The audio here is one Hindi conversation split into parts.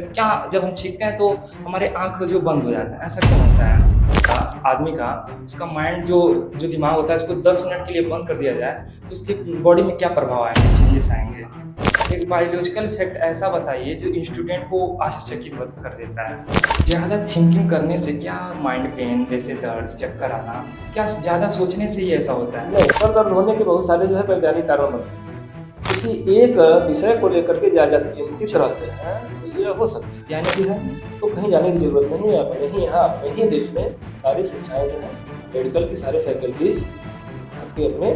क्या जब हम छींकते हैं तो हमारे आँख जो बंद हो जाता है, ऐसा क्यों होता है? आदमी का उसका माइंड जो जो दिमाग होता है इसको 10 मिनट के लिए बंद कर दिया जाए, तो उसकी बॉडी में क्या प्रभाव आएँगे, चेंजेस आएँगे? एक बायोलॉजिकल फैक्ट ऐसा बताइए जो स्टूडेंट को आश्चर्यचकित कर देता है। ज़्यादा थिंकिंग करने से क्या माइंड पेन जैसे दर्द, चक्कर आना, क्या ज़्यादा सोचने से ही ऐसा होता है? नहीं, सर दर्द होने के बहुत सारे जो है वैज्ञानिक कारण बनते हैं। किसी एक विषय को लेकर के ज़्यादा चिंतित रहते हैं, तो ये हो सकता है। यानी कि है, तो कहीं जाने की ज़रूरत नहीं है, अपने ही यहाँ, अपने ही देश में सारी शिक्षाएँ जो हैं, मेडिकल की सारे फैकल्टीज़ आपके अपने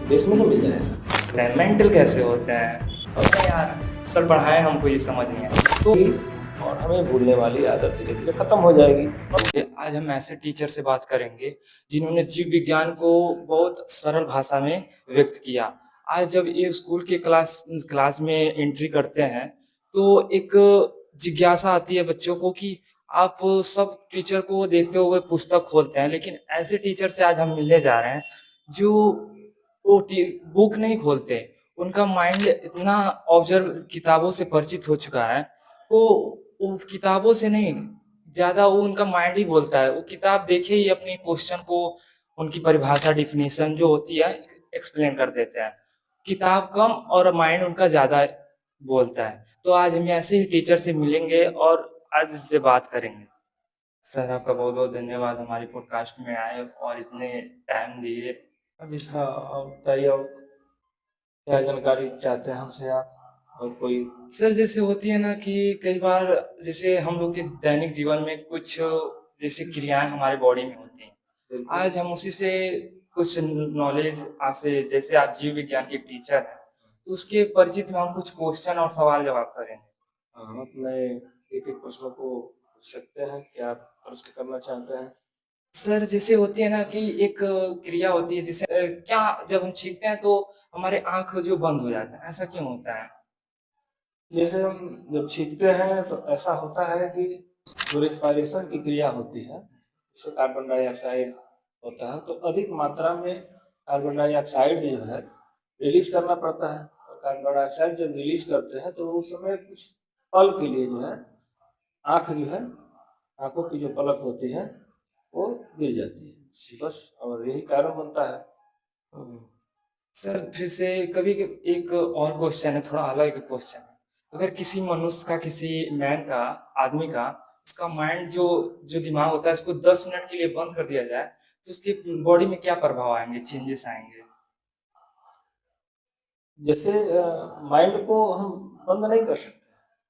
देश में ही मिल जाएगा। मेंटल कैसे होते हैं? अरे यार, सर पढ़ाएँ हमको ये समझ नहीं आया। तो और हमें भूलने वाली आदत धीरे-धीरे खत्म हो जाएगी। आज हम ऐसे टीचर से बात करेंगे जिन्होंने जीव विज्ञान को बहुत सरल भाषा में व्यक्त किया। आज जब ये स्कूल के क्लास में एंट्री करते हैं तो एक जिज्ञासा आती है बच्चों को कि आप सब टीचर को देखते हुए पुस्तक खोलते हैं, लेकिन ऐसे टीचर से आज हम मिलने जा रहे हैं जो वो बुक नहीं खोलते। उनका माइंड इतना ऑब्जर्व किताबों से परिचित हो चुका है, वो किताबों से नहीं ज़्यादा वो उनका माइंड ही बोलता है। वो किताब देखे ही अपने क्वेश्चन को उनकी परिभाषा डेफ़िनिशन जो होती है एक्सप्लेन कर देते हैं। किताब कम और माइंड उनका ज़्यादा बोलता है। तो आज हम ऐसे ही टीचर से मिलेंगे और आज इससे बात करेंगे। सर आपका बहुत-बहुत धन्यवाद हमारी पॉडकास्ट में आए और इतने टाइम दिए। अब इस हाँ, और बताइए और क्या जानकारी चाहते हैं हमसे आप? और कोई सर जैसे होती है ना कि कई बार जैसे हम लोग के दैनिक जीवन में कुछ जैसे क्रियाएँ हमारे बॉडी में होती हैं। बिल्कुल। आज हम उसी से कुछ नॉलेज आपसे जैसे आप जीव विज्ञान के टीचर हैं, तो उसके परिचित में हम कुछ क्वेश्चन और सवाल जवाब करेंगे। हाँ, अपने एक-एक प्रश्नों को पूछ सकते हैं, क्या प्रश्न करना चाहते हैं? सर जैसे होती है ना कि एक क्रिया होती है जिसे क्या जब हम छींकते हैं तो हमारे आँख जो बंद हो जाता है, ऐसा क्यों होता है? जैसे हम जब छींकते हैं तो ऐसा होता है कि जो रेस्पिरेशन की क्रिया होती है, उसमें कार्बन डाइऑक्साइड होता है, तो अधिक मात्रा में कार्बन डाइऑक्साइड जो है रिलीज़ करना पड़ता है और कार्बन डाइऑक्साइड जब रिलीज़ करते हैं तो उस समय कुछ पल के लिए जो है आँख जो है, आँखों की जो पलक होती है, वो गिर जाती है। बस और यही कारण बनता है। ओह! सर फिर से कभी क एक और क्वेश्चन है, थोड़ा अलग क्वेश्चन है। अगर किसी मनुष्य का, किसी मैन का, आदमी का, उसका माइंड जो जो दिमाग होता है, इसको 10 मिनट के लिए बंद कर दिया जाए, तो उसकी बॉडी में क्या प्रभाव आएँगे, चेंजेस आएँगे? जैसे माइंड को हम बंद नहीं कर सकते।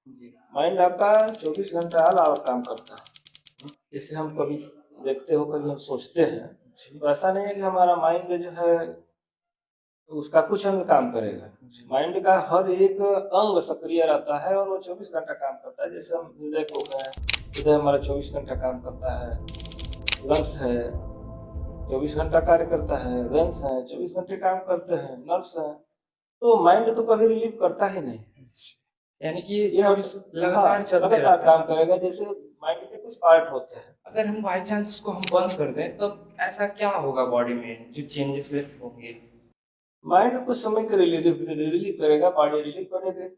जी। माइंड आपका 24 घंटा ऑल आवर काम करता है। जैसे हम कभी देखते हो, कभी हम सोचते हैं, जी। तो ऐसा नहीं है कि हमारा माइंड जो है उसका कुछ अंग काम करेगा। जी। माइंड का हर एक अंग सक्रिय रहता है और वो 24 घंटा काम करता है। जैसे हम हृदय को है, हृदय हमारा 24 घंटा काम करता है, लंग्स है, 24 घंटा कार्य करता है, वेन्स हैं, 24 घंटे काम करते हैं, नर्व्स हैं। तो माइंड तो कभी रिलीव करता ही नहीं। यानी कि ये ये 24 हाँ, लगातार चलते लगातार रहता काम है। करेगा। जैसे माइंड के कुछ पार्ट होते हैं। अगर हम बाय चांस इसको हम बंद कर दें, तो ऐसा क्या होगा बॉडी में, जो चेंजेस होंगे? माइंड कुछ समय के लिए रिलीव करेगा, बॉडी रिलीव करेगी,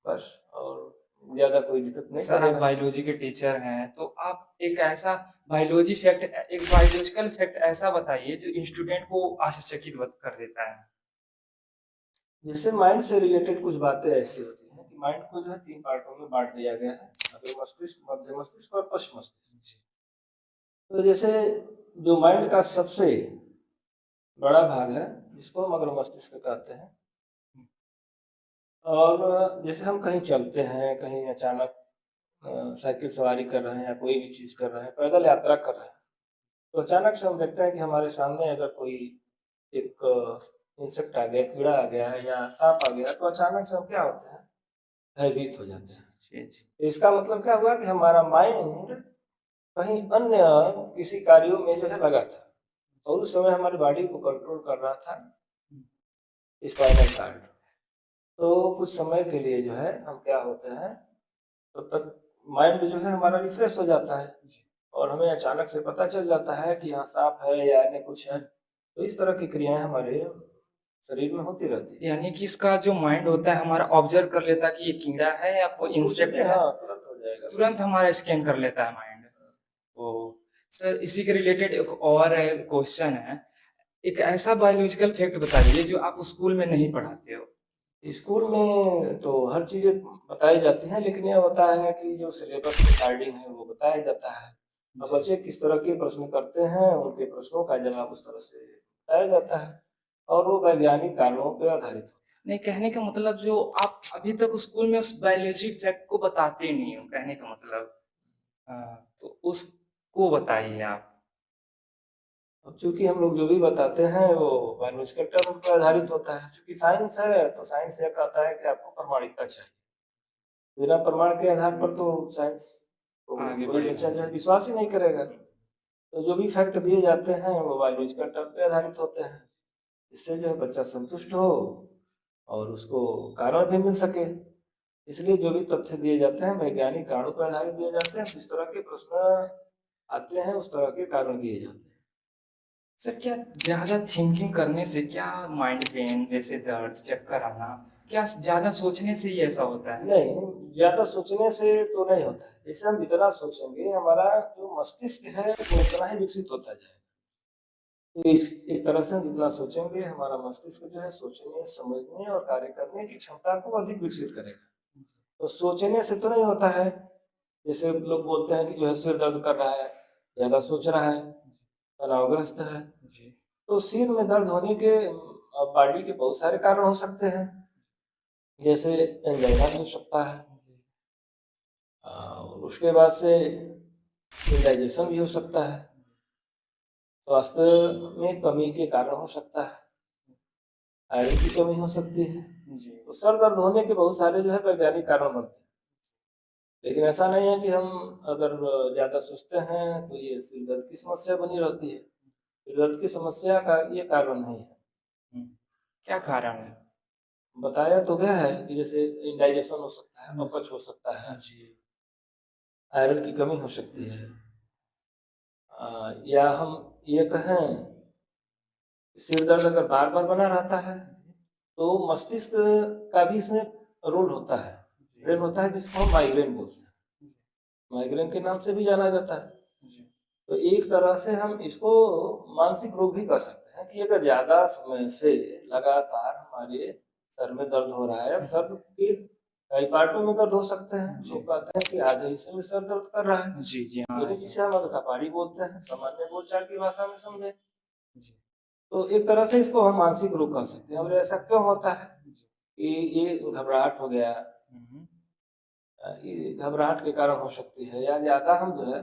बस। और ज़्यादा कोई दिक्कत नहीं सर आप करेगा। बायोलॉजी के टीचर हैं, तो आप एक ऐसा एक बायोलॉजिकल फैक्ट ऐसा बताइए जो स्टूडेंट को आश्चर्यचकित कर देता है। जैसे माइंड से रिलेटेड कुछ बातें ऐसी होती हैं कि माइंड को जो है 3 पार्टों में बाँट दिया गया है, अग्र मस्तिष्क, मध्य मस्तिष्क और पश्च मस्तिष्क। जी। तो जैसे जो माइंड का सबसे बड़ा भाग है, जिसको हम अग्र मस्तिष्क कहते हैं, और जैसे हम कहीं चलते हैं, कहीं अचानक साइकिल सवारी कर रहे हैं या कोई भी चीज़ कर रहे हैं, पैदल यात्रा कर रहे हैं, तो अचानक से हम देखते हैं कि हमारे सामने अगर कोई एक इंसेक्ट आ गया, कीड़ा आ गया या साँप आ गया, तो अचानक से हम क्या होते हैं, भयभीत हो जाते हैं। जी, जी। इसका मतलब क्या हुआ कि हमारा माइंड कहीं अन्य किसी कार्यों में जो है लगा था और उस समय हमारी बॉडी को कंट्रोल कर रहा था स्पाइनल कार्ड। तो कुछ समय के लिए जो है हम क्या होते हैं, तब तक माइंड जो है हमारा रिफ्रेश हो जाता है और हमें अचानक से पता चल जाता है कि यहाँ सांप है या अन्य कुछ है। तो इस तरह की क्रियाएँ हमारे शरीर में होती रहती है। यानी कि इसका जो माइंड होता है हमारा ऑब्जर्व कर लेता है कि ये कीड़ा है या कोई कुछ इंसेक्ट भी है, हाँ, तुरंत हो जाएगा। तुरंत हमारा स्कैन कर लेता है माइंड। ओह! सर इसी के रिलेटेड एक और क्वेश्चन है। एक ऐसा बायोलॉजिकल फैक्ट बताइए जो आप स्कूल में नहीं पढ़ाते हो? स्कूल में तो हर चीज़ें बताई जाती हैं, लेकिन ये होता है कि जो सिलेबस रिगार्डिंग है वो बताया जाता है। अब जी। बच्चे किस तरह के प्रश्न करते हैं, उनके प्रश्नों का जवाब उस तरह से बताया जाता है और वो वैज्ञानिक कारणों पे आधारित होता है। नहीं, कहने का मतलब जो आप अभी तक स्कूल में उस बायोलॉजी फैक्ट को बताते नहीं हो, कहने का मतलब। तो उसको बताइए आप। अब चूँकि हम लोग जो भी बताते हैं वो बायोलॉजिकल टर्म पे आधारित होता है। चूँकि साइंस है, तो साइंस ये कहता है कि आपको प्रामाणिकता चाहिए। बिना प्रमाण के आधार पर तो साइंस को आगे कोई बढ़ेगा बच्चा जो है नहीं। विश्वास ही नहीं करेगा। तो जो भी फैक्ट दिए जाते हैं वो बायोलॉजिकल टर्म पे आधारित होते हैं। इससे जो है बच्चा संतुष्ट हो और उसको कारण भी मिल सके। इसलिए जो भी तथ्य दिए जाते हैं वैज्ञानिक कारणों पर आधारित दिए जाते हैं। जिस तरह के प्रश्न आते हैं उस तरह के कारण दिए जाते हैं। सर क्या ज़्यादा थिंकिंग करने से क्या माइंड पेन जैसे दर्द, चक्कर आना, क्या ज़्यादा सोचने से ही ऐसा होता है? नहीं, ज़्यादा सोचने से तो नहीं होता है। जैसे हम जितना सोचेंगे हमारा जो मस्तिष्क है वो उतना ही विकसित होता जाएगा। तो इस एक तरह से हम जितना सोचेंगे हमारा मस्तिष्क जो है सोचने, समझने और कार्य करने की क्षमता को अधिक विकसित करेगा। तो सोचने से तो नहीं होता है। जैसे लोग बोलते हैं कि जो है सिर दर्द कर रहा है, ज़्यादा सोच रहा है, तनावग्रस्त है। जी। तो सिर में दर्द होने के बॉडी के बहुत सारे कारण हो सकते हैं। जैसे एंजाइना भी हो सकता है। उसके बाद से इंडाइजेशन भी हो सकता है। स्वास्थ्य में कमी के कारण हो सकता है। आयरन की कमी हो सकती है। जी। तो सर दर्द होने के बहुत सारे जो है वैज्ञानिक कारण बनते हैं। लेकिन ऐसा नहीं है कि हम अगर ज़्यादा सोचते हैं तो ये सिर दर्द की समस्या बनी रहती है। सिर दर्द की समस्या का ये कारण नहीं है। हुँ। क्या कारण है? बताया तो गया है कि जैसे इंडाइजेशन हो सकता है, अपच हो सकता है, जी। आयरन की कमी हो सकती है। या हम ये कहें सिर दर्द अगर बार-बार बना रहता है, तो मस्तिष्क का भी इसमें रोल होता है। ब्रेन होता है जिसको हम माइग्रेन बोलते हैं। माइग्रेन के नाम से भी जाना जाता है। जी। तो एक तरह से हम इसको मानसिक रोग भी कह सकते हैं कि अगर ज़्यादा समय से लगातार हमारे सर में दर्द हो रहा है। अब सर के कई पार्टों में दर्द हो सकते हैं। जी। लोग कहते हैं कि आधे हिस्से में सर दर्द कर रहा है। जी, जी, हाँ, यानी ऐसा। जिसे हम अधकपारी बोलते हैं, सामान्य बोलचाल की भाषा में समझें। जी। तो एक तरह से इसको हम मानसिक रोग कह सकते हैं और ऐसा क्यों होता है जी। कि ये घबराहट हो गया। हुँ, हुँ। ये घबराहट के कारण हो सकती है या ज़्यादा हम जो है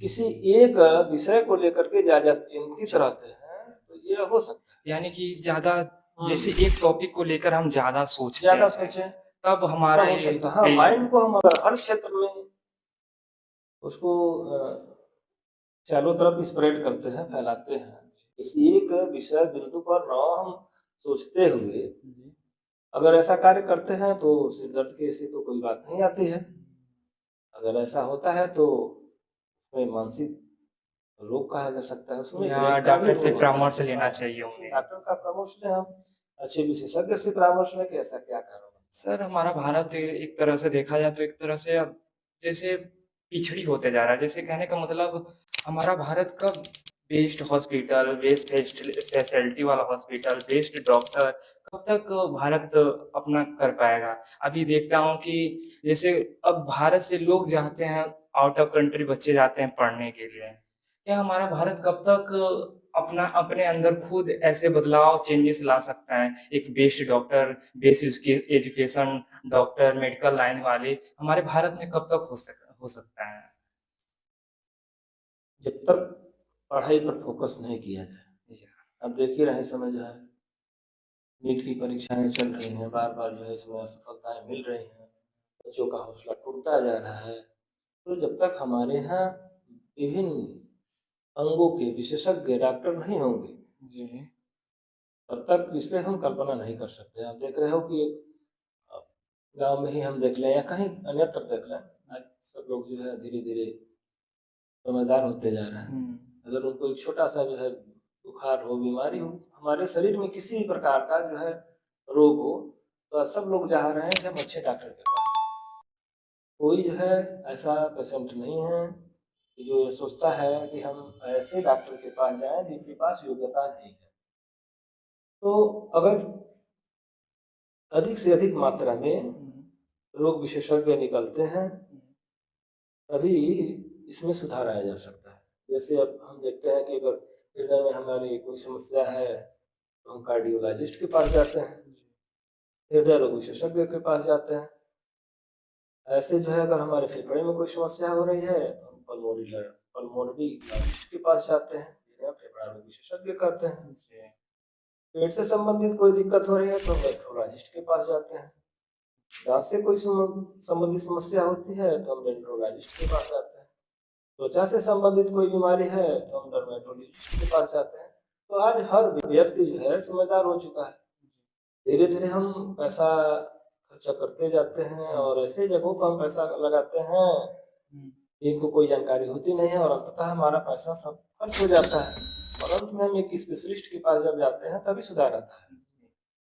किसी एक विषय को लेकर के ज़्यादा चिंतित जी। रहते हैं, तो ये हो सकता है। यानी कि ज़्यादा जैसे हुँ। एक टॉपिक को लेकर हम ज़्यादा सोचते ज़्यादा हैं, सोचें, तब तो हमारा हो ये सकता है। हाँ, कई माइंड को हम अगर हर क्षेत्र में उसको चारों तरफ स्प्रेड करते हैं, फैलाते हैं, किसी एक विषय बिंदु पर न हम सोचते हुए जी। अगर ऐसा कार्य करते हैं, तो सिर दर्द की ऐसी तो कोई बात नहीं आती है। अगर ऐसा होता है तो उसमें मानसिक रोग कहा जा सकता है, उसमें या ब्रेन का भी डॉक्टर से रोल होता है। परामर्श लेना हाँ, चाहिए इसमें होंगे। डॉक्टर का परामर्श लें हम, अच्छे विशेषज्ञ से परामर्श लें कि ऐसा क्या कारण है। सर हमारा भारत एक तरह से देखा जाए तो एक तरह से अब जैसे पिछड़ी होते जा रहा है। जैसे कहने का मतलब हमारा भारत कब बेस्ट हॉस्पिटल, बेस्ट फैसिलिटी वाला हॉस्पिटल, बेस्ट डॉक्टर कब तक भारत अपना कर पाएगा? अभी देखता हूँ कि जैसे अब भारत से लोग जाते हैं आउट ऑफ कंट्री बच्चे जाते हैं पढ़ने के लिए। क्या हमारा भारत कब तक अपना अपने अंदर खुद ऐसे बदलाव चेंजेस ला सकता है? एक best doctor, best education doctor, medical line वाले हमारे भारत में कब तक हो सकता है? जब तक पढ़ाई पर फोकस नहीं किया जाए। जी, अब देख ही रहे हैं इस समय जो है नीट की परीक्षाएँ चल रही हैं, बार-बार जो है इसमें असफलताएँ मिल रही हैं, बच्चों का हौसला टूटता जा रहा है। तो जब तक हमारे यहाँ विभिन्न अंगों के विशेषज्ञ डॉक्टर नहीं होंगे, जी। तब तक इस पे हम कल्पना नहीं कर सकते। आप देख रहे हो कि अ, गाँव में ही हम देख लें या कहीं अन्यत्र देख लें, आज सब लोग जो है धीरे-धीरे समझदार होते जा रहे हैं। हुँ। अगर उनको एक छोटा-सा जो है बुखार हो, बीमारी हो, हमारे शरीर में किसी भी प्रकार का जो है रोग हो, तो सब लोग चाह रहे हैं कि हम अच्छे डॉक्टर के पास कोई जो है ऐसा पेशेंट नहीं है कि जो ये सोचता है कि हम ऐसे डॉक्टर के पास जाएँ जिनके पास योग्यता नहीं है। तो अगर अधिक से अधिक मात्रा में रोग विशेषज्ञ निकलते हैं, तभी इसमें सुधार आया जा सकता है। जैसे अब हम देखते हैं कि अगर हृदय में हमारी कोई समस्या है, तो हम कार्डियोलॉजिस्ट के पास जाते हैं, हृदय रोग विशेषज्ञ के पास जाते हैं। ऐसे जो है अगर हमारे फेफड़े में कोई समस्या हो रही है, तो हम पल्मोनरी के पास जाते हैं, जिन्हें हम फेफड़ा रोग विशेषज्ञ कहते हैं। पेट से संबंधित कोई दिक्कत हो रही है, तो हम नेफ्रोलॉजिस्ट के पास जाते हैं। दाँत से कोई संबंधित समस्या होती है, तो हम डेंटोलॉजिस्ट के पास जाते हैं। त्वचा से संबंधित कोई बीमारी है, तो हम डर्मेटोलॉजिस्ट के पास जाते हैं। तो आज हर व्यक्ति जो है समझदार हो चुका है। धीरे-धीरे हम पैसा खर्चा करते जाते हैं और ऐसे जगहों पर हम पैसा लगाते हैं, जिनको कोई जानकारी होती नहीं है और अंततः हमारा पैसा सब खर्च हो जाता है और अंत में हम एक स्पेशलिस्ट के पास जब जाते हैं, तभी सुधार आता है।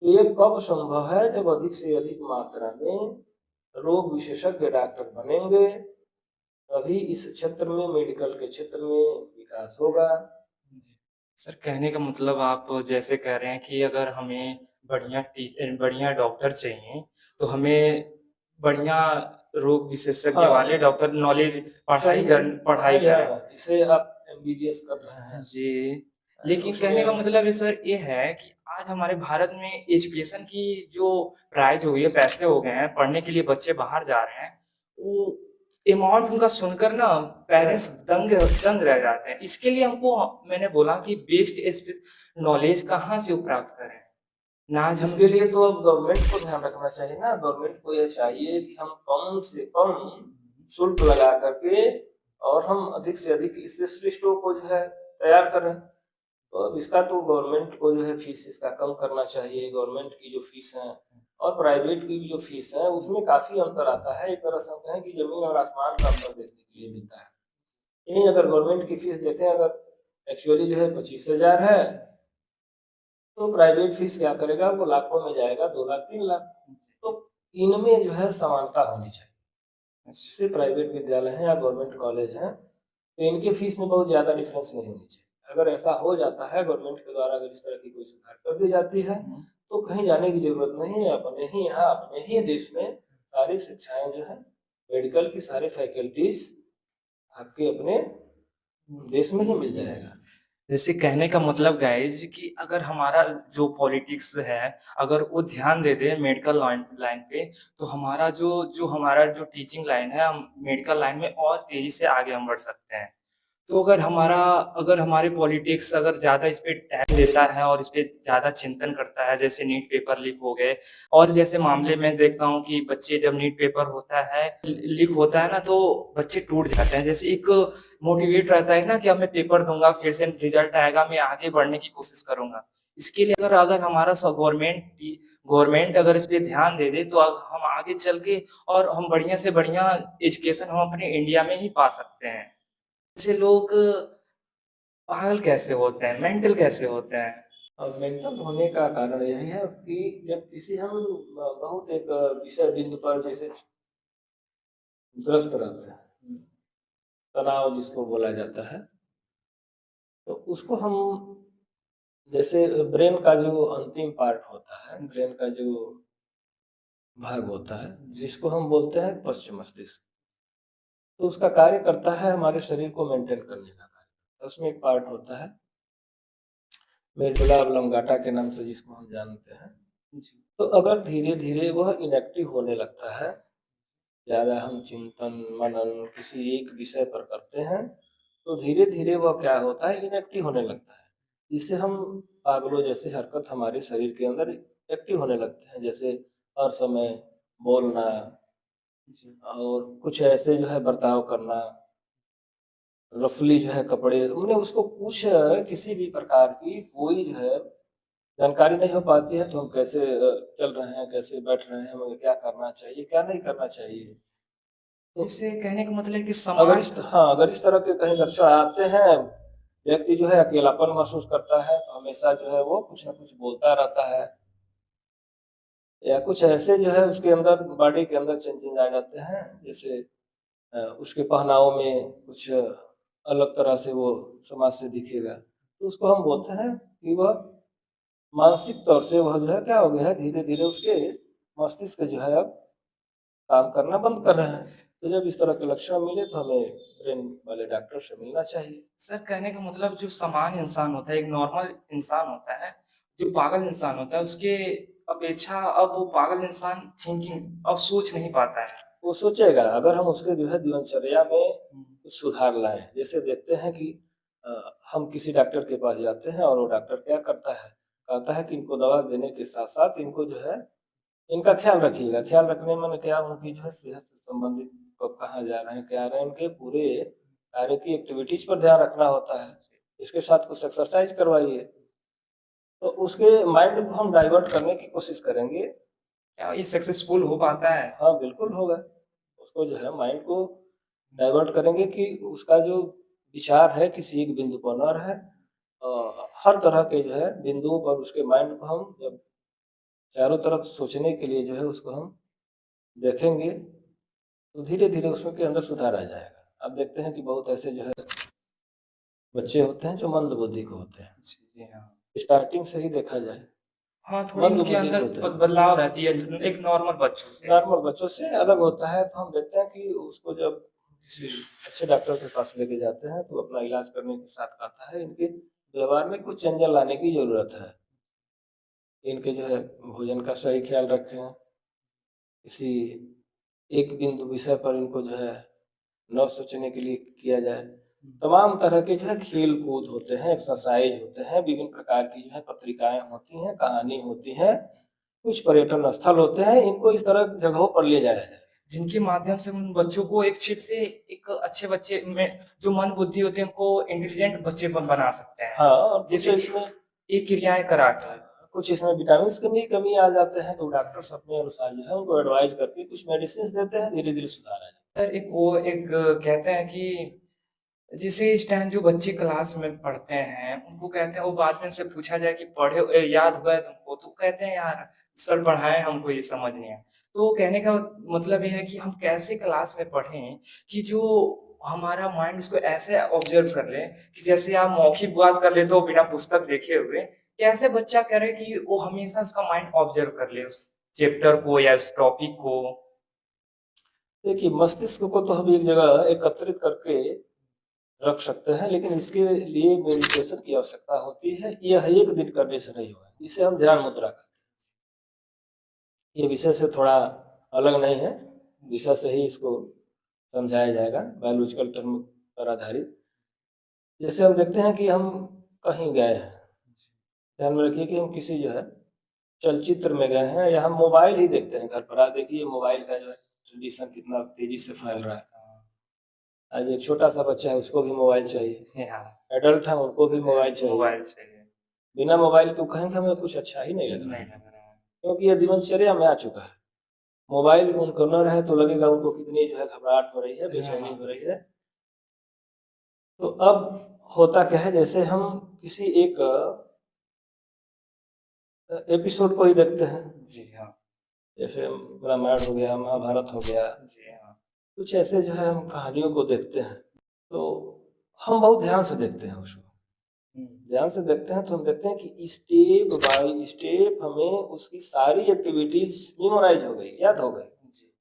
तो ये कब संभव है? जब अधिक से अधिक मात्रा में रोग विशेषज्ञ डॉक्टर बनेंगे, तभी इस क्षेत्र में मेडिकल के क्षेत्र में विकास होगा। सर, कहने का मतलब आप जैसे कह रहे हैं कि अगर हमें बढ़िया डॉक्टर चाहिए, तो हमें बढ़िया रोग विशेषज्ञ हाँ, वाले डॉक्टर नॉलेज सही पढ़ाई पढ़ाई करें। है, जिसे आप एमबीबीएस कर रहे हैं, जी, लेकिन कहने का उसमें मतलब है सर ये है कि आज हमारे भारत में एजुकेशन की जो प्राइस हो गई है, पैसे हो गए हैं, पढ़ने के लिए बच्चे बाहर जा रहे हैं, वो अमाउंट उनका सुनकर ना पेरेंट्स दंग रह जाते हैं। इसके लिए हमको मैंने बोला कि बेस्ड इस नॉलेज कहाँ से वो प्राप्त करें? ना आज हम इसके लिए तो अब गवर्नमेंट को ध्यान रखना चाहिए ना, गवर्नमेंट को ये चाहिए कि हम कम से कम शुल्क लगा करके और हम अधिक से अधिक स्पेशलिस्टों को जो है तैयार करें। तो अब इसका तो गवर्नमेंट को जो है फीस इसका कम करना चाहिए। गवर्नमेंट की जो फीस है और प्राइवेट की भी जो फीस है, उसमें काफ़ी अंतर आता है। एक तरह से हम कहें कि ज़मीन और आसमान का अंतर देखने के लिए मिलता है। यहीं अगर गवर्नमेंट की फीस देखें, अगर एक्चुअली जो है 25,000 है, तो प्राइवेट फीस क्या करेगा, वो लाखों में जाएगा, 2 लाख 3 लाख। तो इनमें जो है समानता होनी चाहिए। जैसे प्राइवेट विद्यालय हैं या गवर्नमेंट कॉलेज हैं, तो इनकी फीस में बहुत ज़्यादा डिफरेंस नहीं होनी चाहिए। अगर ऐसा हो जाता है गवर्नमेंट के द्वारा, अगर इस तरह की कोई सुधार कर दी जाती है, तो कहीं जाने की ज़रूरत नहीं है। अपने ही यहाँ, अपने ही देश में सारी शिक्षाएँ जो हैं, मेडिकल की सारी फैकल्टीज़ आपके अपने देश में ही मिल जाएगा। जैसे कहने का मतलब गाइज़ कि अगर हमारा जो पॉलिटिक्स है, अगर वो ध्यान दे दे मेडिकल लाइन लाइन पे, तो हमारा जो टीचिंग लाइन है, हम मेडिकल लाइन में और तेज़ी से आगे हम बढ़ सकते हैं। तो अगर हमारे पॉलिटिक्स अगर ज़्यादा इस पे टाइम देता है और इस पे ज़्यादा चिंतन करता है, जैसे नीट पेपर लीक हो गए और जैसे मामले में देखता हूँ कि बच्चे जब नीट पेपर होता है, लीक होता है ना, तो बच्चे टूट जाते हैं। जैसे एक मोटिवेट रहता है ना कि अब मैं पेपर दूँगा, फिर से रिज़ल्ट आएगा, मैं आगे बढ़ने की कोशिश करूँगा। इसके लिए अगर अगर हमारा गवर्नमेंट अगर इस पे ध्यान दे दे, तो हम आगे चल के और हम बढ़िया से बढ़िया एजुकेशन हम अपने इंडिया में ही पा सकते हैं। ऐसे लोग पागल कैसे होते हैं, मेंटल कैसे होते हैं? और मेंटल होने का कारण यही है कि जब किसी हम बहुत एक विषय बिंदु पर जैसे ग्रस्त रहते हैं, तनाव जिसको बोला जाता है, तो उसको हम जैसे ब्रेन का जो अंतिम पार्ट होता है, ब्रेन का जो भाग होता है, जिसको हम बोलते हैं पश्च मस्तिष्क, तो उसका कार्य करता है हमारे शरीर को मेंटेन करने का कार्य। उसमें एक पार्ट होता है मेडुला ऑब्लोंगाटा के नाम से, जिसको हम जानते हैं। तो अगर धीरे-धीरे वह इनएक्टिव होने लगता है, ज़्यादा हम चिंतन, मनन किसी एक विषय पर करते हैं, तो धीरे-धीरे वह क्या होता है, इनएक्टिव होने लगता है। जिससे हम पागलों जैसे हरकत हमारे शरीर के अंदर एक्टिव होने लगते हैं, जैसे हर समय बोलना और कुछ ऐसे जो है बर्ताव करना, रफली जो है कपड़े, हमने उसको कुछ किसी भी प्रकार की कोई जो है जानकारी नहीं हो पाती है, तो हम कैसे चल रहे हैं, कैसे बैठ रहे हैं, हमें क्या करना चाहिए, क्या नहीं करना चाहिए। तो जिससे कहने का मतलब है कि अगर समाज अगर इस तरह के कहीं लक्षण आते हैं, व्यक्ति जो है अकेलापन महसूस करता है, तो हमेशा जो है वो कुछ न कुछ बोलता रहता है, या कुछ ऐसे जो है उसके अंदर बॉडी के अंदर चेंजेज़ आ जाते हैं, जैसे उसके पहनावों में कुछ अलग तरह से वो समाज से दिखेगा। तो उसको हम बोलते हैं कि वह मानसिक तौर से वह जो है क्या हो गया है, धीरे-धीरे उसके मस्तिष्क जो है अब काम करना बंद कर रहे हैं। तो जब इस तरह के लक्षण मिले तो हमें ब्रेन वाले डॉक्टर से मिलना चाहिए। सर कहने का मतलब जो सामान्य इंसान होता है, एक नॉर्मल इंसान होता है, जो पागल इंसान होता है, उसके अपेक्षा अब वो पागल इंसान थिंकिंग अब सोच नहीं पाता है। वो सोचेगा अगर हम उसके जो है जीवनचर्या में हुँ, कुछ सुधार लाएँ। जैसे देखते हैं कि हम किसी डॉक्टर के पास जाते हैं और वो डॉक्टर क्या करता है, कहता है कि इनको दवा देने के साथ-साथ इनको जो है इनका ख़्याल रखिएगा। ख़्याल रखने माने क्या, उनकी जो है सेहत से संबंधित कब कहाँ जा रहे हैं, क्या आ रहे हैं, उनके पूरे कार्य की एक्टिविटीज़ पर ध्यान रखना होता है। इसके साथ कुछ एक्सरसाइज़ करवाइए। तो उसके माइंड को हम डाइवर्ट करने की कोशिश करेंगे। क्या ये सक्सेसफुल हो पाता है? हाँ, बिल्कुल होगा। उसको जो है माइंड को डाइवर्ट करेंगे कि उसका जो विचार है किसी एक बिंदु पर न रहे। हर तरह के जो है बिंदुओं पर उसके माइंड को हम जब चारों तरफ सोचने के लिए जो है उसको हम देखेंगे, तो धीरे-धीरे उसमें के अंदर सुधार आ जाएगा। आप देखते हैं कि बहुत ऐसे जो है बच्चे होते हैं जो मंदबुद्धि के होते हैं। जी, जी हाँ। स्टार्टिंग से ही देखा जाए, हाँ, थोड़ी उनके मंदबुद्धि के अंदर होते ब हैं। बदलाव रहती है एक नॉर्मल बच्चों से। नॉर्मल बच्चों से अलग होता है, तो हम देखते हैं कि उसको जब किसी अच्छे डॉक्टर के पास लेके जाते हैं, तो अपना इलाज करने के साथ कहता है, इनके व्यवहार में कुछ चेंजेस लाने की ज़रूरत है। इनके जो है भोजन का सही ख़्याल रखें, किसी एक बिंदु विषय पर इनको जो है न सोचने के लिए किया जाए। तमाम तरह के जो है खेल-कूद होते हैं, एक्सरसाइज़ होते हैं, विभिन्न प्रकार की जो है पत्रिकाएँ होती हैं, कहानी होती हैं, कुछ पर्यटन स्थल होते हैं, इनको इस तरह की जगहों पर ले जाया जाए। जिनके माध्यम से उन बच्चों को एक फिर से एक अच्छे बच्चे में जो मन बुद्धि होती है उनको इंटेलिजेंट बच्चे बना सकते हैं। हाँ, और कुछ जैसे इसमें ये क्रियाएँ करा के। कुछ इसमें विटामिन्स की भी कमी आ जाते हैं, तो डॉक्टर्स अपने अनुसार जो है उनको एडवाइस करके कुछ मेडिसिन्स देते हैं, धीरे-धीरे सुधार आ जाता सर एक कहते हैं कि जैसे इस टाइम जो बच्चे क्लास में पढ़ते हैं, उनको कहते हैं वो बाद में उनसे पूछा जाए कि याद हुआ है तुमको? तो कहते हैं यार सर पढ़ाएँ हमको ये समझ नहीं आया। तो कहने का मतलब ये है कि हम कैसे क्लास में पढ़ें कि जो हमारा माइंड इसको ऐसे ऑब्ज़र्व कर ले कि जैसे आप मौखिक बात कर लेते हो बिना पुस्तक देखे हुए, कैसे बच्चा करे कि वो हमेशा उसका माइंड ऑब्ज़र्व कर ले उस चैप्टर को या उस टॉपिक को? है। देखिए, मस्तिष्क को तो हम एक जगह एकत्रित करके रख सकते हैं, लेकिन इसके लिए मेडिटेशन की आवश्यकता होती है। यह एक दिन करने से नहीं होगा, इसे हम ध्यान मुद्रा कहते हैं। ये विषय से थोड़ा अलग नहीं है, विषय से ही इसको समझाया जाएगा, बायोलॉजिकल टर्म पर आधारित। जैसे हम देखते हैं कि हम कहीं गए हैं, ध्यान में रखिए कि हम किसी जो है चलचित्र में गए हैं या हम मोबाइल ही देखते हैं घर पर। आप देखिए मोबाइल का जो है ट्रेडिशन कितना तेज़ी से फैल रहा है। आज एक छोटा-सा बच्चा है उसको भी मोबाइल चाहिए, हाँ, एडल्ट हैं उनको भी मोबाइल चाहिए। मोबाइल चाहिए। बिना मोबाइल के वो कहेंगे हमें कुछ अच्छा ही नहीं लग रहा नहीं है, लग रहा है। क्योंकि ये दिनचर्या में आ चुका है। मोबाइल उनको न रहे तो लगेगा उनको कितनी जो है घबराहट हो रही है, हाँ, बेचैनी हाँ। हो रही है। तो अब होता क्या है, जैसे हम किसी एक एपिसोड को ही देखते हैं, जी हाँ। जैसे रामायण हो गया, महाभारत हो गया, जी हाँ। कुछ ऐसे जो है हम कहानियों को देखते हैं, तो हम बहुत ध्यान से देखते हैं उसको। हुँ। ध्यान से देखते हैं तो हम देखते हैं कि स्टेप बाय स्टेप हमें उसकी सारी एक्टिविटीज़ मेमोराइज़ हो गई, याद हो गई। जी।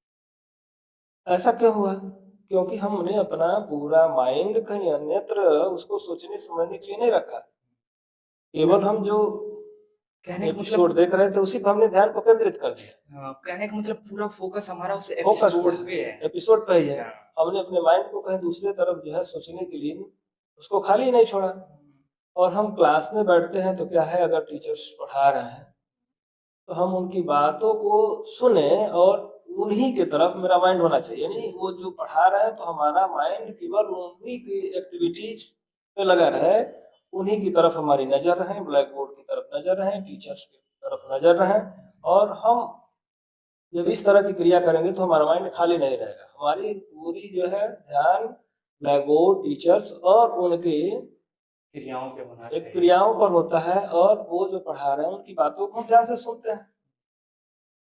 ऐसा क्यों हुआ? क्योंकि हमने अपना पूरा माइंड कहीं अन्यत्र उसको सोचने समझने के लिए नहीं रखा। केवल हम जो कहने का एपिसोड मतलब देख रहे थे उसी पे हमने ध्यान को केंद्रित कर दिया। हाँ, कहने का मतलब पूरा फ़ोकस हमारा उस फ़ोकस पे एपिसोड है, पे है। एपिसोड पे ही है। हाँ। हमने अपने माइंड को कहीं दूसरे तरफ जो है सोचने के लिए उसको खाली नहीं छोड़ा। और हम क्लास में बैठते हैं तो क्या है, अगर टीचर्स पढ़ा रहे हैं तो हम उनकी बातों को सुने और उन्हीं की तरफ मेरा माइंड होना चाहिए। यानी वो जो पढ़ा रहे हैं तो हमारा माइंड केवल उन्हीं की एक्टिविटीज़ पे लगा रहे, उन्हीं की तरफ हमारी नज़र रहे, ब्लैक बोर्ड की तरफ नज़र रहे, टीचर्स की तरफ नज़र रहे। और हम जब इस तरह की क्रिया करेंगे तो हमारा माइंड खाली नहीं रहेगा। हमारी पूरी जो है ध्यान ब्लैक बोर्ड, टीचर्स और उनके क्रियाओं पे होना एक चाहिए। क्रियाओं पर होता है, और वो जो पढ़ा रहे हैं उनकी बातों को हम ध्यान से सुनते हैं।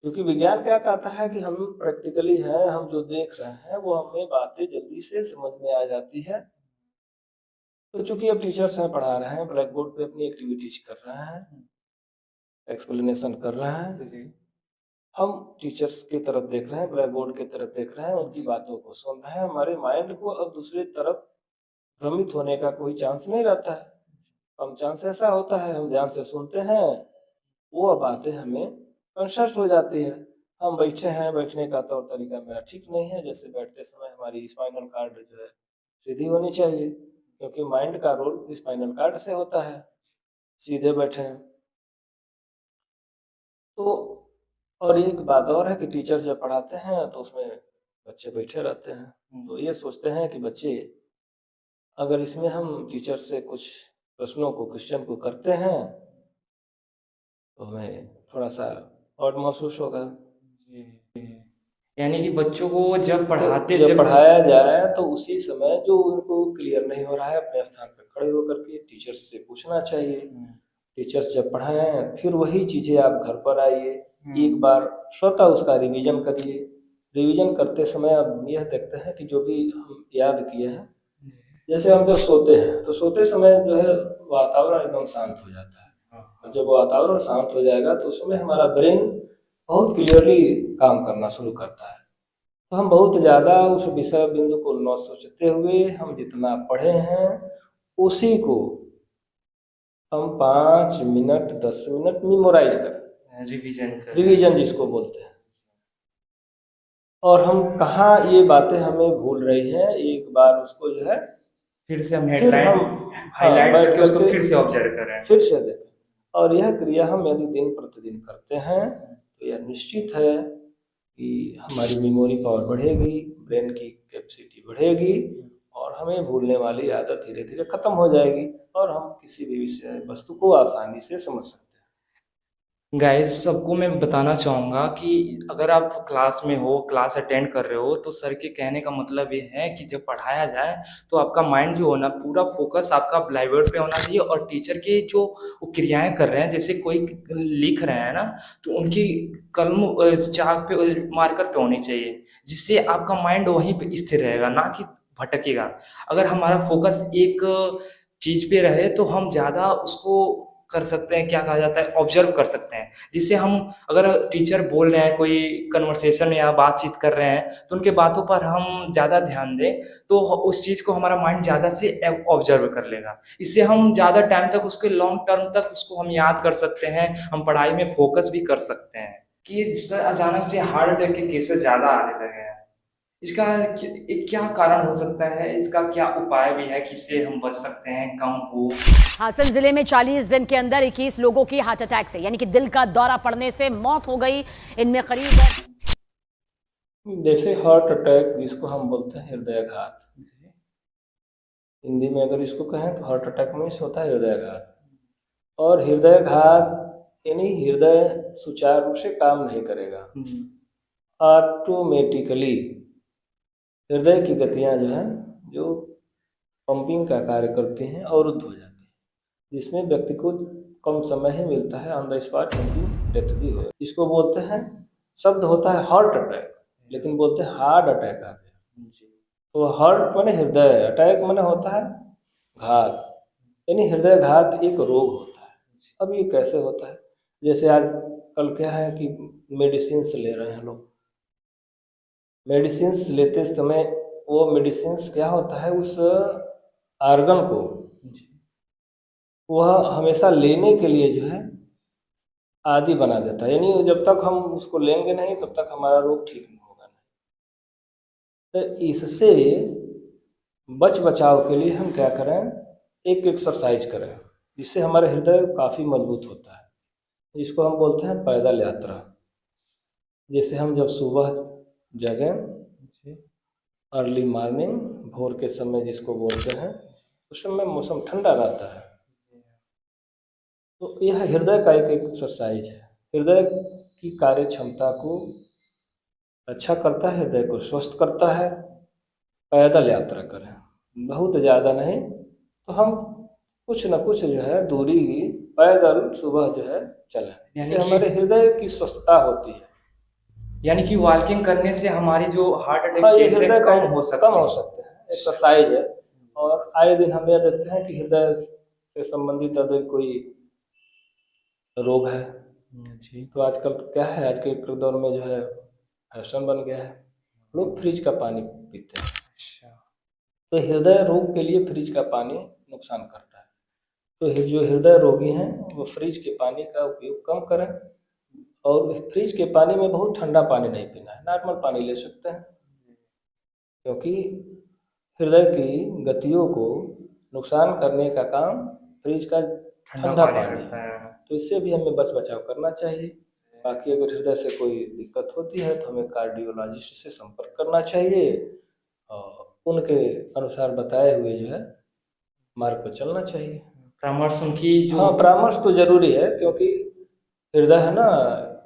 क्योंकि विज्ञान क्या कहता है कि हम प्रैक्टिकली हैं, हम जो देख रहे हैं वो हमें बातें जल्दी से समझ में आ जाती है। तो चूंकि अब टीचर्स हैं, पढ़ा रहे हैं, ब्लैक बोर्ड पे अपनी एक्टिविटीज कर रहे हैं, एक्सप्लेनेशन कर रहे हैं, जी। हम टीचर्स की तरफ देख रहे हैं, ब्लैक बोर्ड की तरफ देख रहे हैं, उनकी बातों को सुन रहे हैं, हमारे माइंड को अब दूसरी तरफ भ्रमित होने का कोई चांस नहीं रहता है। कम चांस ऐसा होता है, हम ध्यान से सुनते हैं, वो बातें हमें कंशस हो जाती है। हम बैठे हैं, बैठने का तौर तरीका मेरा ठीक नहीं है, जैसे बैठते समय हमारी स्पाइनल कार्ड जो है सीधी होनी चाहिए, क्योंकि माइंड का रोल स्पाइनल कार्ड से होता है। सीधे बैठे हैं तो, और एक बात और है कि टीचर जब पढ़ाते हैं तो उसमें बच्चे बैठे रहते हैं, तो ये सोचते हैं कि बच्चे, अगर इसमें हम टीचर से कुछ प्रश्नों को, क्वेश्चन को करते हैं तो हमें थोड़ा-सा ऑड महसूस होगा। जी, यानी कि बच्चों को जब तो पढ़ाते जब जब पढ़ाया जाए तो उसी समय जो उनको क्लियर नहीं हो रहा है, अपने स्थान पर खड़े होकर के टीचर्स से पूछना चाहिए। टीचर्स जब पढ़ाएं फिर वही चीज़ें आप घर पर आइए, एक बार स्वतः उसका रिवीजन करिए। रिवीजन करते समय अब यह देखते हैं कि जो भी हम याद किए हैं, जैसे हम जब सोते हैं तो सोते समय जो है वातावरण एकदम शांत हो जाता है, और जब वातावरण शांत हो जाएगा तो उसमें हमारा ब्रेन बहुत क्लियरली काम करना शुरू करता है। तो हम बहुत ज़्यादा उस विषय बिंदु को न सोचते हुए हम जितना पढ़े हैं उसी को हम 5 मिनट 10 मिनट मेमोराइज करें, रिवीजन कर रिवीजन जिसको बोलते हैं। और हम कहाँ ये बातें हमें भूल रही हैं, एक बार उसको जो है फिर से हम फिर हेडलाइन हम हाइलाइट बैठ करके उसको करके फिर से ऑब्जर्व करें। फिर से देखें। और यह क्रिया हम यदि दिन प्रतिदिन करते हैं तो यह निश्चित है कि हमारी मेमोरी पावर बढ़ेगी, ब्रेन की कैपेसिटी बढ़ेगी, और हमें भूलने वाली आदत धीरे धीरे खत्म हो जाएगी, और हम किसी भी विषय वस्तु को आसानी से समझ सकते हैं। गाइस सबको मैं बताना चाहूँगा कि अगर आप क्लास में हो, क्लास अटेंड कर रहे हो, तो सर के कहने का मतलब ये है कि जब पढ़ाया जाए तो आपका माइंड जो हो ना, पूरा फोकस आपका ब्लैक बोर्ड पे होना चाहिए, और टीचर के जो वो क्रियाएं कर रहे हैं, जैसे कोई लिख रहे हैं ना, तो उनकी कलम चाक पे, मार्कर पे होनी चाहिए, जिससे आपका माइंड वहीं पे स्थिर रहेगा, ना कि भटकेगा। अगर हमारा फोकस एक चीज़ पे रहे तो हम ज़्यादा उसको कर सकते हैं, क्या कहा जाता है, ऑब्जर्व कर सकते हैं, जिससे हम, अगर टीचर बोल रहे हैं, कोई कन्वर्सेशन या बातचीत कर रहे हैं, तो उनके बातों पर हम ज़्यादा ध्यान दें, तो उस चीज़ को हमारा माइंड ज़्यादा से ऑब्जर्व कर लेगा। इससे हम ज़्यादा टाइम तक, उसके लॉन्ग टर्म तक उसको हम याद कर सकते हैं, हम पढ़ाई में फोकस भी कर सकते हैं। कि सर अचानक से हार्ट अटैक के केसेस ज़्यादा आने लगे हैं, इसका क्या कारण हो सकता है, इसका क्या उपाय भी है, किससे हम बच सकते हैं, कम हो। हासन जिले में 40 दिन के अंदर 21 लोगों की हार्ट अटैक से, यानी कि दिल का दौरा पड़ने से मौत हो गई। इनमें करीब, जैसे हार्ट अटैक जिसको हम बोलते हैं हृदयाघात, हिंदी में अगर इसको कहें तो हार्ट अटैक मीन्स होता है हृदयाघात। और हृदयाघात यानी हृदय सुचारू रूप से काम नहीं करेगा, ऑटोमेटिकली हृदय की गतियां जो है, जो पंपिंग का कार्य करती हैं, अवरुद्ध हो जाती हैं, जिसमें व्यक्ति को कम समय ही मिलता है ऑन द स्पॉट उनकी डेथ भी हो। इसको बोलते हैं, शब्द होता है हार्ट अटैक, लेकिन बोलते हैं हार्ट अटैक आ गया। तो हार्ट माने हृदय, अटैक माने होता है घात, यानी हृदय घात एक रोग होता है। अब ये कैसे होता है, जैसे आज कल क्या है कि मेडिसिन ले रहे हैं लोग, मेडिसिन लेते समय वो मेडिसिन क्या होता है, उस आर्गन को वह हमेशा लेने के लिए जो है आदी बना देता है, यानी जब तक हम उसको लेंगे नहीं तब तक हमारा रोग ठीक नहीं होगा। तो इससे बच बचाव के लिए हम क्या करें, एक एक्सरसाइज करें जिससे हमारा हृदय काफ़ी मजबूत होता है। इसको हम बोलते हैं पैदल यात्रा। जैसे हम जब सुबह जगें, अर्ली मॉर्निंग, भोर के समय जिसको बोलते हैं, उस समय मौसम ठंडा रहता है, तो यह हृदय का एक एक्सरसाइज है। हृदय की कार्य क्षमता को अच्छा करता है, हृदय को स्वस्थ करता है। पैदल यात्रा करें, बहुत ज़्यादा नहीं तो हम कुछ न कुछ जो है दूरी पैदल सुबह जो है चलें। इससे यानी कि हमारे हृदय की स्वस्थता होती है। यानी कि वॉकिंग करने से हमारी जो हार्ट अटैक हाँ, ये केस है हृदय कम हो सकती कम हो सकते हैं, एक्सरसाइज है। और आए दिन हम यह देखते हैं कि हृदय से संबंधित अधिक कोई रोग है। जी। तो आजकल क्या है, आज के दौर में जो है फैशन बन गया है, लोग फ्रिज का पानी पीते हैं। अच्छा। तो हृदय रोग के लिए फ्रिज का पानी नुकसान करता है। तो जो हृदय रोगी हैं वो फ्रिज के पानी का उपयोग कम करें, और फ्रिज के पानी में बहुत ठंडा पानी नहीं पीना है, नॉर्मल पानी ले सकते हैं। क्योंकि हृदय की गतियों को नुकसान करने का काम फ्रिज का ठंडा पानी करता है। है। तो इससे भी हमें बचाव करना चाहिए। बाकी अगर हृदय से कोई दिक्कत होती है तो हमें कार्डियोलॉजिस्ट से संपर्क करना चाहिए और उनके अनुसार बताए हुए जो है मार्ग पर चलना चाहिए। परामर्श उनकी जो हाँ, परामर्श तो जरूरी है, क्योंकि हृदय है ना,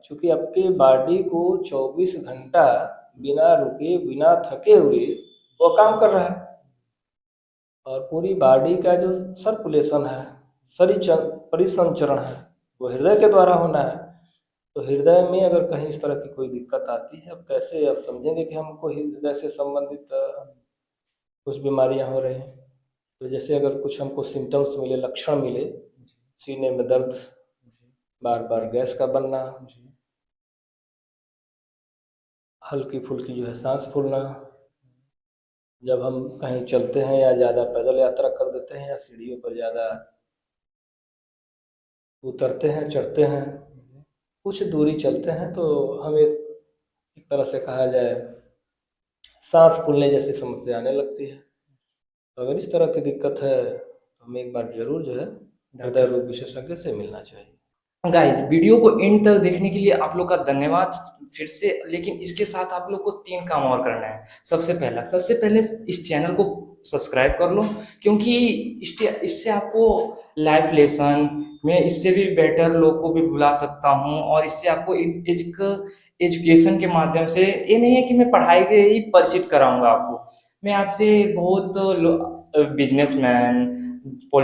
चूंकि आपके बॉडी को 24 घंटा बिना रुके बिना थके हुए वो काम कर रहा है, और पूरी बॉडी का जो सर्कुलेशन है, परिसंचरण है, वो हृदय के द्वारा होना है। तो हृदय में अगर कहीं इस तरह की कोई दिक्कत आती है, अब कैसे अब समझेंगे कि हमको हृदय से संबंधित कुछ बीमारियां हो रही हैं। तो जैसे अगर कुछ हमको सिम्टम्स मिले, लक्षण मिले, सीने में दर्द, बार बार गैस का बनना, हल्की फुल्की जो है सांस फूलना, जब हम कहीं चलते हैं या ज़्यादा पैदल यात्रा कर देते हैं या सीढ़ियों पर ज़्यादा उतरते हैं चढ़ते हैं, कुछ दूरी चलते हैं, तो हमें एक तरह से कहा जाए सांस फूलने जैसी समस्या आने लगती है। तो अगर इस तरह की दिक्कत है तो हमें एक बार जरूर जो है हृदय रोग विशेषज्ञ से मिलना चाहिए। गाइस, वीडियो को एंड तक देखने के लिए आप लोग का धन्यवाद फिर से। लेकिन इसके साथ आप लोग को 3 काम और करना है। सबसे पहले इस चैनल को सब्सक्राइब कर लो, क्योंकि इससे आपको लाइफ लेसन में इससे भी बेटर लोग को भी बुला सकता हूँ, और इससे आपको एक एजुकेशन के माध्यम से, ये नहीं है कि मैं पढ़ाई के ही परिचित कराऊंगा आपको। मैं आपसे बहुत बिजनेसमैन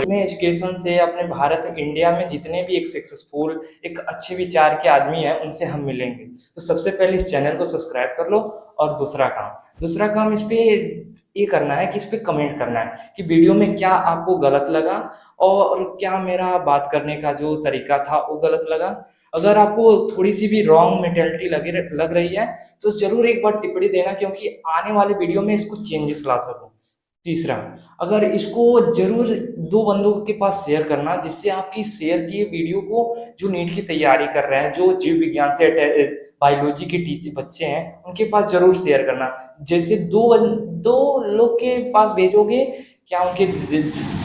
में एजुकेशन से अपने भारत इंडिया में जितने भी एक सक्सेसफुल एक अच्छे विचार के आदमी हैं उनसे हम मिलेंगे। तो सबसे पहले इस चैनल को सब्सक्राइब कर लो। और दूसरा काम इस पे ये करना है कि इस पे कमेंट करना है कि वीडियो में क्या आपको गलत लगा और क्या मेरा बात करने का जो तरीका था वो गलत लगा। अगर आपको थोड़ी सी भी रॉन्ग मेंटेलिटी लग रही है तो जरूर एक बार टिप्पणी देना, क्योंकि आने वाले वीडियो में इसको चेंजेस ला सकूं। तीसरा, अगर इसको जरूर 2 बंदों के पास शेयर करना, जिससे आपकी शेयर किए वीडियो को जो नीट की तैयारी कर रहे हैं, जो जीव विज्ञान से बायोलॉजी के बच्चे हैं, उनके पास जरूर शेयर करना। जैसे 2 लोग के पास भेजोगे, क्या उनके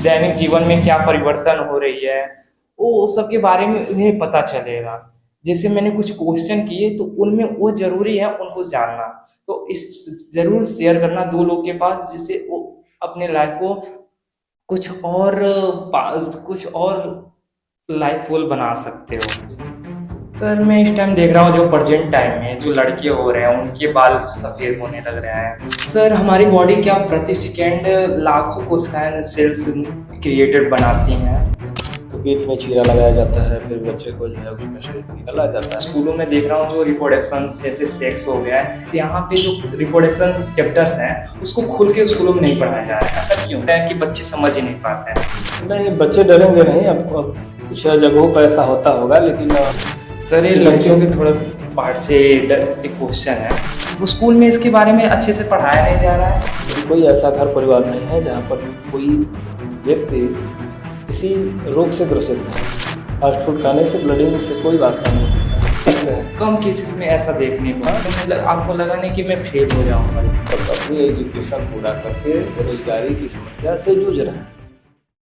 दैनिक जीवन में क्या परिवर्तन हो रही है वो सब के बारे में उन्हें पता चलेगा। जैसे मैंने कुछ क्वेश्चन किए तो उनमें वो जरूरी है उनको जानना। तो इस जरूर शेयर करना 2 लोग के पास, जिससे वो अपने लाइफ को कुछ और लाइफफुल बना सकते हो। सर, मैं इस टाइम देख रहा हूँ जो प्रेजेंट टाइम में जो लड़के हो रहे हैं उनके बाल सफ़ेद होने लग रहे हैं। सर, हमारी बॉडी क्या प्रति सेकेंड लाखों कोशिकाएं सेल्स क्रिएटेड बनाती हैं। तो पेट में चीरा लगाया जाता है, फिर बच्चे को जो है उसमें से निकाला जाता है। स्कूलों में देख रहा हूँ जो रिप्रोडक्शन जैसे सेक्स हो गया है, यहाँ पे जो रिप्रोडक्शन चैप्टर्स हैं उसको खुल के स्कूलों में नहीं पढ़ाया जा रहा है। ऐसा क्यों है कि बच्चे समझ ही नहीं पाते हैं? नहीं, बच्चे डरेंगे नहीं। अब कुछ जगहों पर ऐसा होता होगा, लेकिन सर, ये लड़कियों के थोड़ा पार्ट से एक क्वेश्चन है, वो स्कूल में इसके बारे में अच्छे से पढ़ाया नहीं जा रहा है। कोई ऐसा घर परिवार नहीं है जहाँ पर कोई व्यक्ति किसी रोग से ग्रसित है। फास्ट फूड खाने से ब्लडिंग से कोई वास्ता नहीं। कम केसेस में ऐसा देखने को आपको लगा नहीं कि मैं फेल हो जाऊंगा। अपनी एजुकेशन पूरा करके बेरोजगारी की समस्या से जूझ रहे हैं।